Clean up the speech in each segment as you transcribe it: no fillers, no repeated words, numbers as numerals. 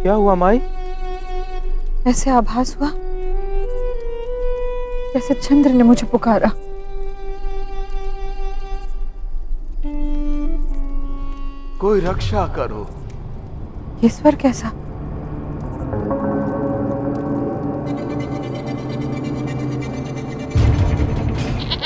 क्या हुआ माई? ऐसे आभास हुआ जैसे चंद्र ने मुझे पुकारा। कोई रक्षा करो। ये स्वर कैसा?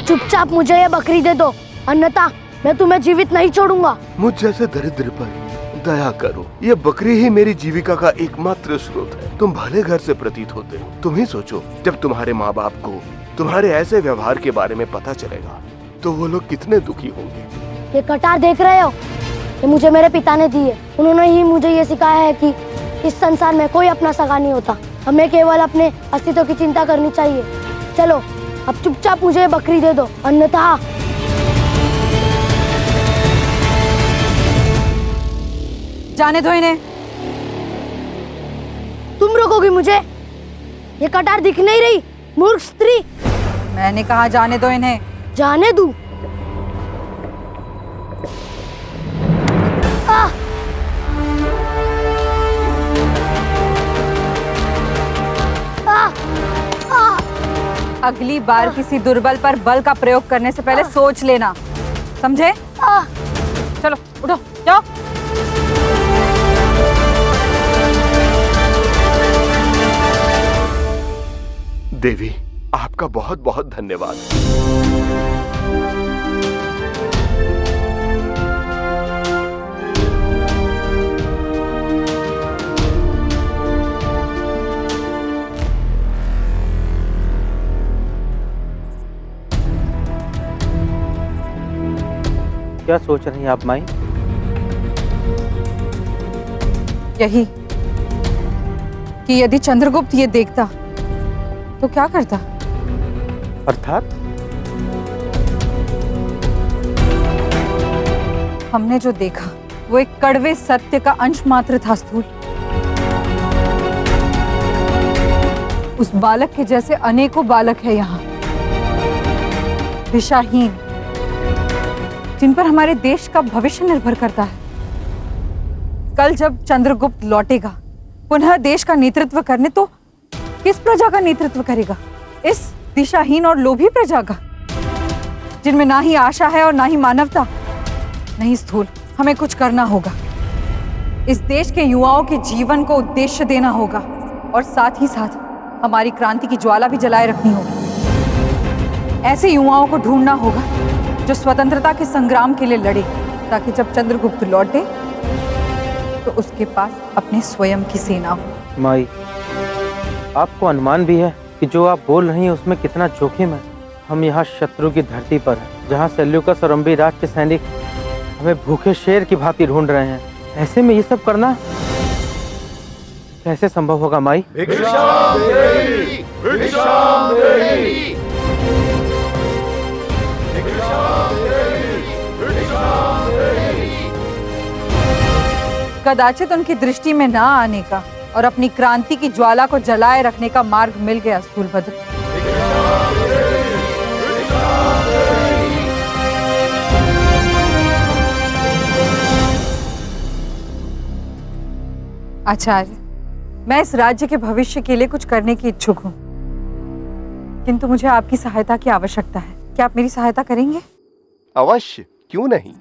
चुपचाप मुझे ये बकरी दे दो, अन्यथा मैं तुम्हें जीवित नहीं छोड़ूंगा। मुझ जैसे दरिद्र पर दया करो। ये बकरी ही मेरी जीविका का एकमात्र स्रोत है। तुम भले घर से प्रतीत होते हो। तुम ही सोचो, जब तुम्हारे माँ बाप को तुम्हारे ऐसे व्यवहार के बारे में पता चलेगा तो वो लोग कितने दुखी होंगे। ये कटार देख रहे हो? ये मुझे मेरे पिता ने दी है। उन्होंने ही मुझे ये सिखाया है कि इस संसार में कोई अपना सगा नहीं होता। हमें केवल अपने अस्तित्व की चिंता करनी चाहिए। चलो अब चुपचाप मुझे ये बकरी दे दो, अन्यथा। जाने दो इन्हें। तुम रोकोगी मुझे? ये कटार दिख नहीं रही, मूर्ख स्त्री। मैंने कहा जाने दो इन्हें। जाने दूं? आह! अगली बार किसी दुर्बल पर बल का प्रयोग करने से पहले सोच लेना, समझे? चलो उठो, जाओ। देवी, आपका बहुत बहुत धन्यवाद। क्या सोच रही हैं आप माई? यही कि यदि चंद्रगुप्त ये देखता तो क्या करता। अर्थात? हमने जो देखा वो एक कड़वे सत्य का अंश मात्र था स्थूल। उस बालक के जैसे अनेकों बालक है यहाँ, दिशाहीन, जिन पर हमारे देश का भविष्य निर्भर करता है। कल जब चंद्रगुप्त लौटेगा पुनः देश का नेतृत्व करने, तो किस प्रजा का नेतृत्व करेगा? इस दिशाहीन और लोभी प्रजा का, जिनमें ना ही आशा है और ना ही मानवता। नहीं स्थूल, हमें कुछ करना होगा। इस देश के युवाओं के जीवन को उद्देश्य देना होगा और साथ ही साथ हमारी क्रांति की ज्वाला भी जलाए रखनी होगी। ऐसे युवाओं को ढूंढना होगा जो स्वतंत्रता के संग्राम के लिए लड़े, ताकि जब चंद्रगुप्त लौटे तो उसके पास अपने स्वयं की सेना हो। माई, आपको अनुमान भी है कि जो आप बोल रही हैं उसमें कितना जोखिम है। हम यहाँ शत्रु की धरती पर हैं, जहाँ सेल्यूकस और अम्बीराज के सैनिक हमें भूखे शेर की भांति ढूंढ रहे हैं। ऐसे में ये सब करना कैसे संभव होगा माई? भिक्षाम देहि, भिक्षाम देहि, भिक्षाम देहि, भिक्षाम देहि। कदाचित उनकी दृष्टि में ना आने का और अपनी क्रांति की ज्वाला को जलाए रखने का मार्ग मिल गया स्थूलभद्र। आचार्य, मैं इस राज्य के भविष्य के लिए कुछ करने की इच्छुक हूँ, किंतु मुझे आपकी सहायता की आवश्यकता है। क्या आप मेरी सहायता करेंगे? अवश्य, क्यों नहीं।